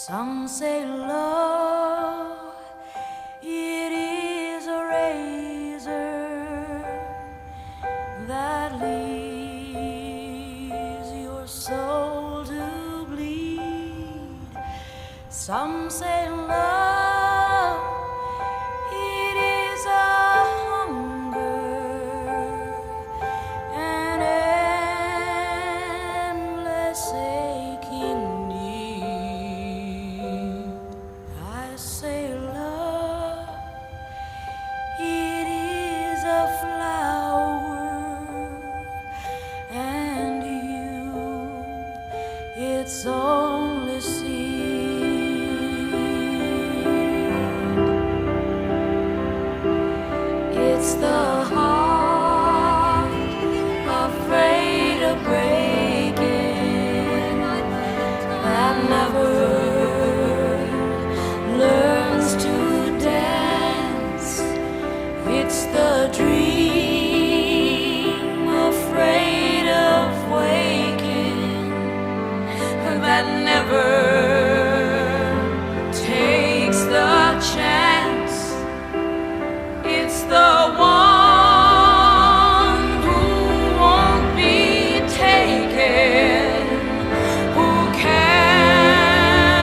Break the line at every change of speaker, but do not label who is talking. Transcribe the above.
Some say love, it is a razor that leaves your soul to bleed. Some say love, it is a hunger, an endless aching need. I say love, it is a flower, and you, its only seed. It's the heart